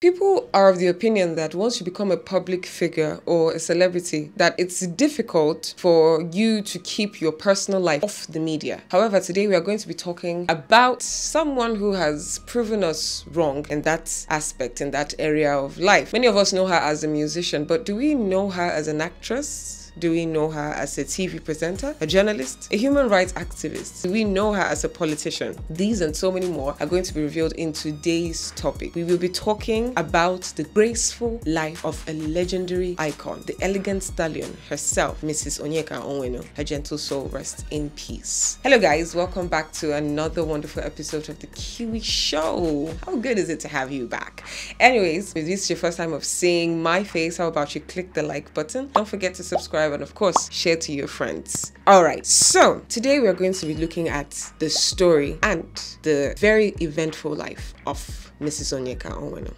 People are of the opinion that once you become a public figure or a celebrity, that it's difficult for you to keep your personal life off the media. However, today we are going to be talking about someone who has proven us wrong in that aspect, in that area of life. Many of us know her as a musician, but do we know her as an actress? Do we know her as a TV presenter, a journalist, a human rights activist? Do we know her as a politician? These and so many more are going to be revealed in today's topic. We will be talking about the graceful life of a legendary icon, the elegant stallion herself, Mrs. ONYEKA ONWENU. Her gentle soul rest in peace. Hello guys, welcome back to another wonderful episode of the Kiwi Show. How good is it to have you back? Anyways, if this is your first time of seeing my face, how about you click the like button? Don't forget to subscribe and of course share to your friends. Alright, so today we are going to be looking at the story and the very eventful life of Mrs. ONYEKA ONWENU.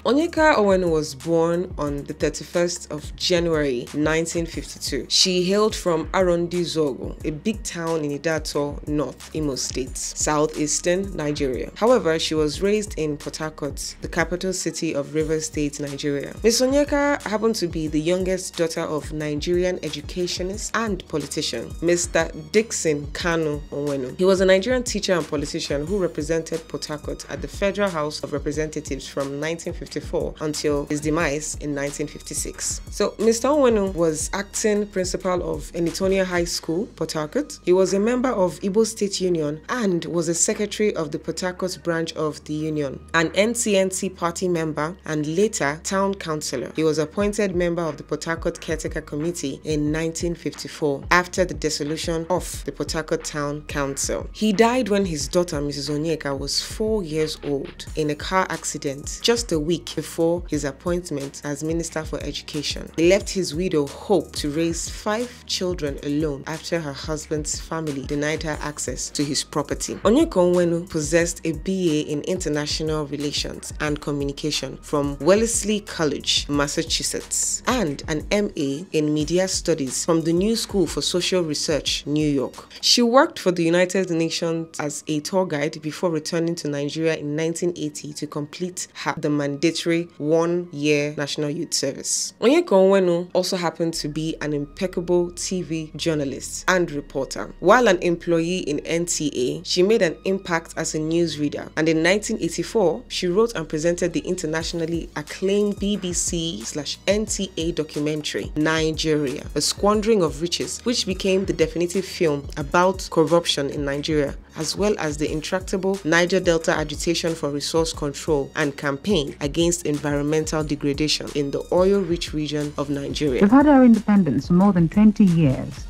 ONYEKA ONWENU was born on the 31st of January 1952. She hailed from Arondi Zogo, a big town in Idato, North Imo State, southeastern Nigeria. However, she was raised in Port Harcourt, the capital city of Rivers State, Nigeria. Ms. ONYEKA happened to be the youngest daughter of Nigerian educationist and politician, Mr. Dixon Kanu ONWENU. He was a Nigerian teacher and politician who represented Port Harcourt at the Federal House of Representatives from 1954 until his demise in 1956. So Mr. ONWENU was acting principal of Enitonia High School, Port Harcourt. He was a member of Igbo State Union and was a secretary of the Port Harcourt branch of the union, an NCNC party member and later town councillor. He was appointed member of the Port Harcourt Caretaker Committee in 1954 after the dissolution of the Port Harcourt Town Council. He died when his daughter Mrs. ONYEKA was 4 years old in a car accident just a week before his appointment as Minister for Education. He left his widow Hope to raise 5 children alone after her husband's family denied her access to his property. ONYEKA ONWENU possessed a BA in International Relations and Communication from Wellesley College, Massachusetts, and an MA in Media Studies from the New School for Social Research, New York. She worked for the United Nations as a tour guide before returning to Nigeria in 1980 to complete the mandatory 1-year National Youth Service. ONYEKA ONWENU also happened to be an impeccable TV journalist and reporter. While an employee in NTA, she made an impact as a newsreader, and in 1984, she wrote and presented the internationally acclaimed BBC/NTA documentary, Nigeria, A Squandering of Riches, which became the definitive film about corruption in Nigeria, as well as the intractable Niger Delta agitation for resource control and campaign against environmental degradation in the oil-rich region of Nigeria. We've had our independence for more than 20 years.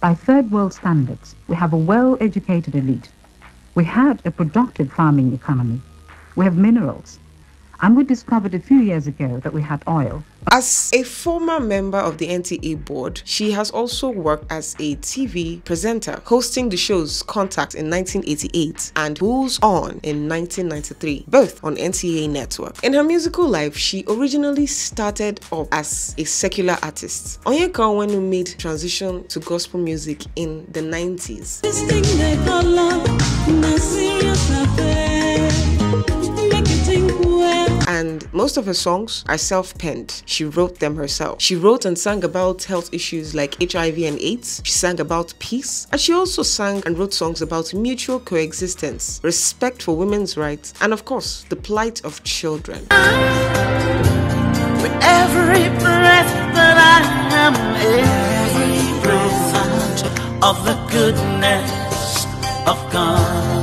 By third world standards, we have a well-educated elite. We had a productive farming economy. We have minerals. And we discovered a few years ago that we had oil. As a former member of the NTA board, she has also worked as a TV presenter, hosting the shows Contact in 1988 and Who's On in 1993, both on NTA Network. In her musical life, she originally started off as a secular artist. ONYEKA ONWENU made transition to gospel music in the 90s. This thing they call love, serious affair. And most of her songs are self-penned. She wrote them herself. She wrote and sang about health issues like HIV and AIDS. She sang about peace. And she also sang and wrote songs about mutual coexistence, respect for women's rights, and of course, the plight of children. With every breath that I am, every breath of the goodness of God.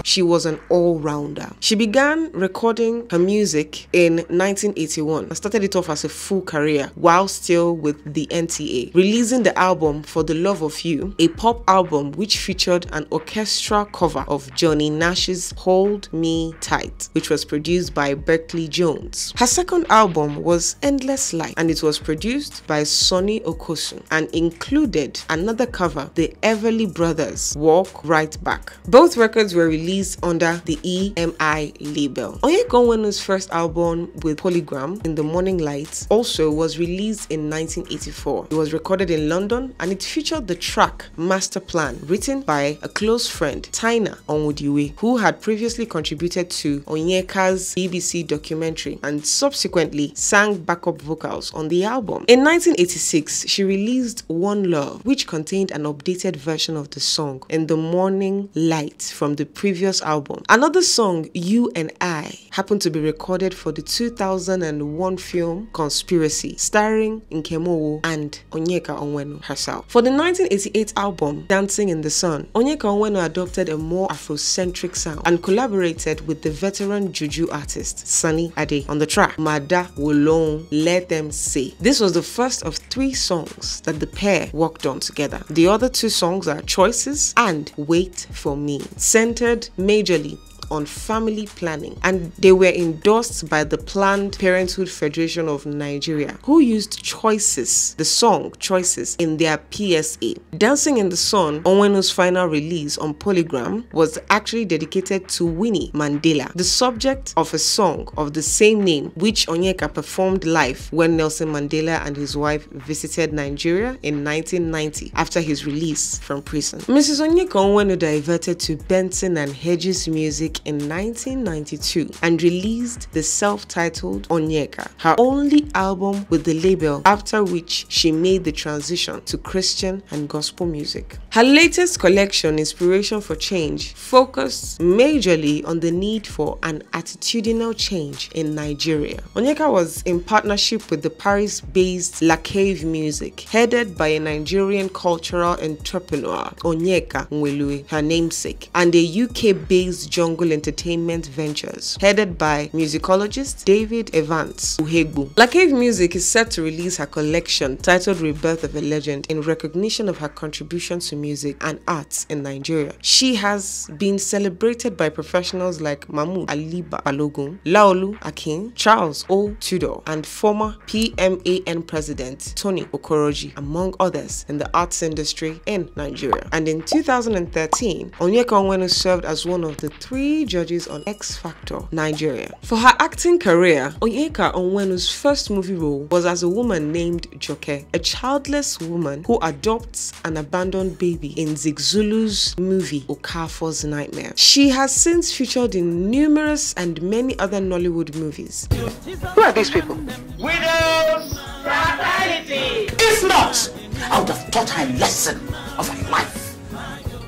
She was an all-rounder. She began recording her music in 1981 and started it off as a full career while still with the NTA, releasing the album For the Love of You, a pop album which featured an orchestral cover of Johnny Nash's Hold Me Tight, which was produced by Berkeley Jones. Her second album was Endless Life, and it was produced by Sonny Okosun and included another cover, the Everly Brothers' Walk Right Back. Both records were released released under the EMI label. ONYEKA ONWENU's first album with Polygram, In the Morning Light, also was released in 1984. It was recorded in London and it featured the track Master Plan, written by a close friend, Taina Onwudiwe, who had previously contributed to ONYEKA's BBC documentary and subsequently sang backup vocals on the album. In 1986, she released One Love, which contained an updated version of the song In the Morning Light from the previous album. Another song, You and I, happened to be recorded for the 2001 film Conspiracy, starring Nkemowo and ONYEKA ONWENU herself. For the 1988 album Dancing in the Sun, ONYEKA ONWENU adopted a more Afrocentric sound and collaborated with the veteran Juju artist Sunny Ade on the track Mada Wolong Let Them Say. This was the first of 3 songs that the pair worked on together. The other 2 songs are Choices and Wait for Me, centered majorly on family planning, and they were endorsed by the Planned Parenthood Federation of Nigeria, who used Choices, the song Choices, in their PSA. Dancing in the Sun, ONWENU's final release on Polygram, was actually dedicated to Winnie Mandela, the subject of a song of the same name, which ONYEKA performed live when Nelson Mandela and his wife visited Nigeria in 1990 after his release from prison. Mrs. ONYEKA ONWENU diverted to Benson and Hedges music in 1992 and released the self-titled ONYEKA, her only album with the label, after which she made the transition to Christian and gospel music. Her latest collection, Inspiration for Change, focused majorly on the need for an attitudinal change in Nigeria. ONYEKA was in partnership with the Paris-based La Cave Music, headed by a Nigerian cultural entrepreneur, ONYEKA Nwelue, her namesake, and a UK-based jungle entertainment ventures, headed by musicologist David Evans Uhegbu. La Cave Music is set to release her collection titled Rebirth of a Legend in recognition of her contribution to music and arts in Nigeria. She has been celebrated by professionals like Mahmoud Aliba Balogun, Laolu Akin, Charles O. Tudor, and former PMAN President Tony Okoroji, among others in the arts industry in Nigeria. And in 2013, ONYEKA ONWENU served as one of the 3 judges on X Factor Nigeria. For her acting career, ONYEKA ONWENU's first movie role was as a woman named Joke, a childless woman who adopts an abandoned baby in Zigzulu's movie Okafor's Nightmare. She has since featured in numerous and many other Nollywood movies. Who are these people? Widows! Fraternity! If not, I would have taught her a lesson of her life.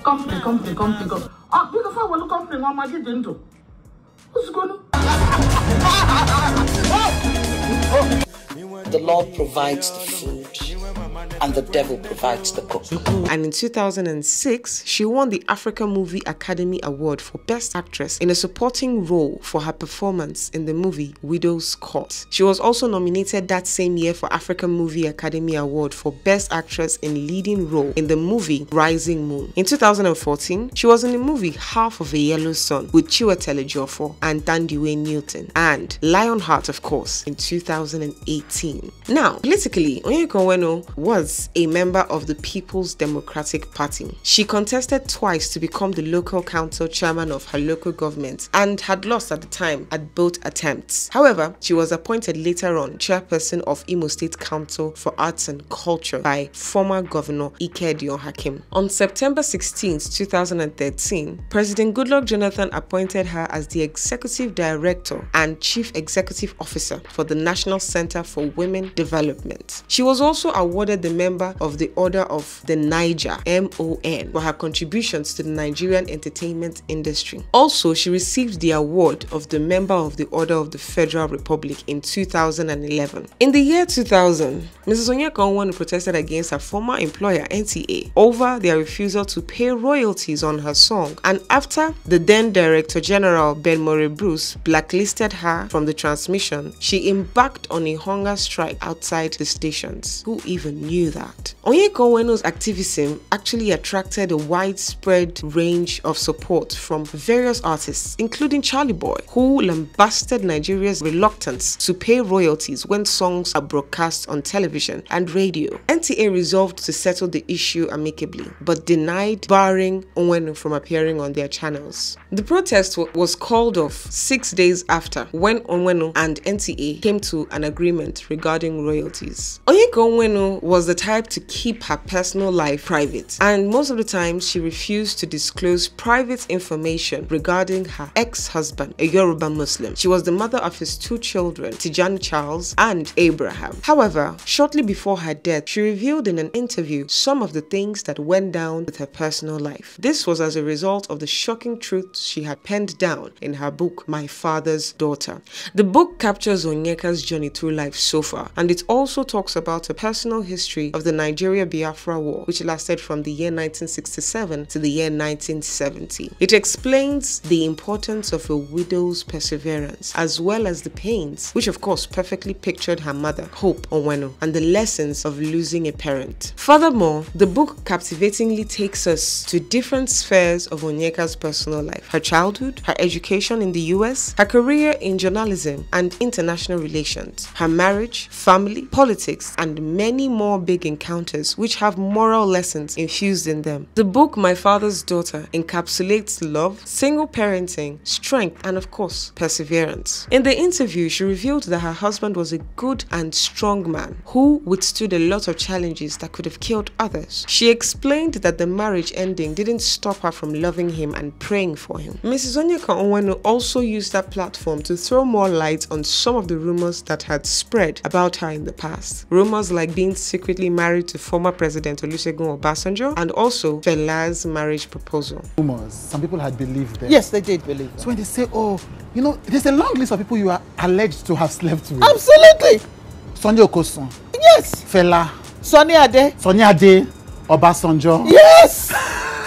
Company. Because I want to company on my dinto. Who's going to? The Lord provides the food, and the devil provides the cook. And in 2006, she won the Africa Movie Academy Award for Best Actress in a supporting role for her performance in the movie Widow's Court. She was also nominated that same year for Africa Movie Academy Award for Best Actress in Leading Role in the movie Rising Moon. In 2014, she was in the movie Half of a Yellow Sun with Chiwetel Ejiofor and Dandiwe Newton, and Lionheart, of course, in 2018. Now, politically, ONYEKA ONWENU was a member of the People's Democratic Party. She contested twice to become the local council chairman of her local government and had lost at the time at both attempts. However, she was appointed later on chairperson of Imo State Council for Arts and Culture by former Governor Ike Dion-Hakim. On September 16, 2013, President Goodluck Jonathan appointed her as the Executive Director and Chief Executive Officer for the National Center for Women Development. She was also awarded the Member of the Order of the Niger (MON) for her contributions to the Nigerian entertainment industry. Also, she received the award of the Member of the Order of the Federal Republic in 2011. In the year 2000, Mrs. ONYEKA ONWENU protested against her former employer NTA over their refusal to pay royalties on her song, and after the then Director General Ben More Bruce blacklisted her from the transmission, she embarked on a hunger strike outside the stations. Who even knew knew that. ONYEKA ONWENU's activism actually attracted a widespread range of support from various artists, including Charlie Boy, who lambasted Nigeria's reluctance to pay royalties when songs are broadcast on television and radio. NTA resolved to settle the issue amicably, but denied barring ONWENU from appearing on their channels. The protest was called off 6 days after, when ONWENU and NTA came to an agreement regarding royalties. ONYEKA ONWENU was the type to keep her personal life private, and most of the time she refused to disclose private information regarding her ex-husband, a Yoruba Muslim. She was the mother of his 2 children, Tijani Charles and Abraham. However, shortly before her death, she revealed in an interview some of the things that went down with her personal life. This was as a result of the shocking truths she had penned down in her book, My Father's Daughter. The book captures ONYEKA's journey through life so far, and it also talks about a personal history of the Nigeria-Biafra War, which lasted from the year 1967 to the year 1970. It explains the importance of a widow's perseverance, as well as the pains, which of course perfectly pictured her mother, Hope ONWENU, and the lessons of losing a parent. Furthermore, the book captivatingly takes us to different spheres of ONYEKA's personal life: her childhood, her education in the US, her career in journalism and international relations, her marriage, family, politics, and many more big encounters which have moral lessons infused in them. The book, My Father's Daughter, encapsulates love, single parenting, strength, and of course, perseverance. In the interview, she revealed that her husband was a good and strong man who withstood a lot of challenges that could have killed others. She explained that the marriage ending didn't stop her from loving him and praying for him. Mrs. ONYEKA ONWENU also used that platform to throw more light on some of the rumors that had spread about her in the past. Rumors like being secretly married to former President Olusegun Obasanjo, and also Fela's marriage proposal. Rumors. Some people had believed them. Yes, they did believe them. So when they say, oh, you know, there's a long list of people you are alleged to have slept with. Absolutely. Sunday Okosun. Yes. Fela. Sonny Ade. Sonny Ade. Obasanjo. Yes.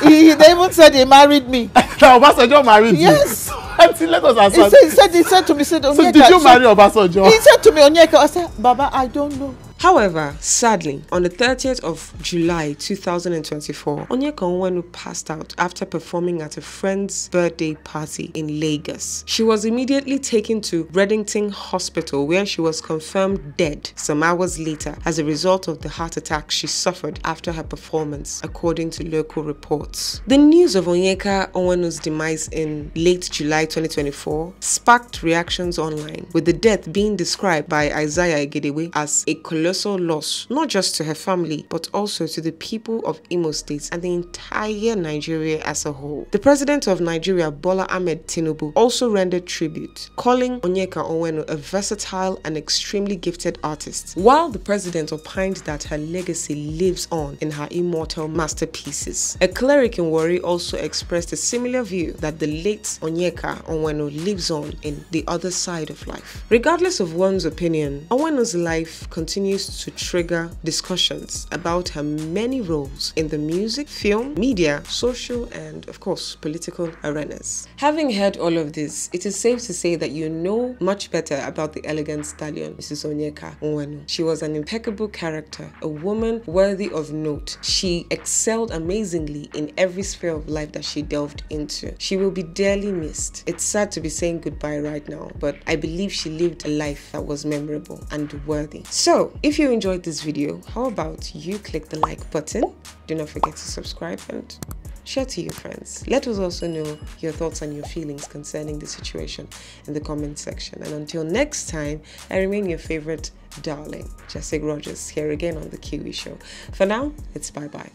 They even said he married me. Obasanjo married you. Yes. Let us answer. He said to me, ONYEKA, so did you marry Obasanjo? He said to me, ONYEKA, I said, Baba, I don't know. However, sadly, on the 30th of July 2024, ONYEKA ONWENU passed out after performing at a friend's birthday party in Lagos. She was immediately taken to Reddington Hospital, where she was confirmed dead some hours later as a result of the heart attack she suffered after her performance, according to local reports. The news of ONYEKA ONWENU's demise in late July 2024 sparked reactions online, with the death being described by Isaiah Egedewe as a colossal loss, not just to her family, but also to the people of Imo State and the entire Nigeria as a whole. The president of Nigeria, Bola Ahmed Tinubu, also rendered tribute, calling ONYEKA ONWENU a versatile and extremely gifted artist, while the president opined that her legacy lives on in her immortal masterpieces. A cleric in Warri also expressed a similar view, that the late ONYEKA ONWENU lives on in the other side of life. Regardless of one's opinion, ONWENU's life continues to trigger discussions about her many roles in the music, film, media, social, and of course political arenas. Having heard all of this, it is safe to say that you know much better about the elegant stallion, Mrs. ONYEKA ONWENU. She was an impeccable character, a woman worthy of note. She excelled amazingly in every sphere of life that she delved into. She will be dearly missed. It's sad to be saying goodbye right now, but I believe she lived a life that was memorable and worthy. So, if you enjoyed this video, how about you click the like button? Do not forget to subscribe and share to your friends. Let us also know your thoughts and your feelings concerning the situation in the comment section. And until next time, I remain your favorite darling, Jessica Rogers, here again on The Kiwi Show. For now, it's bye-bye.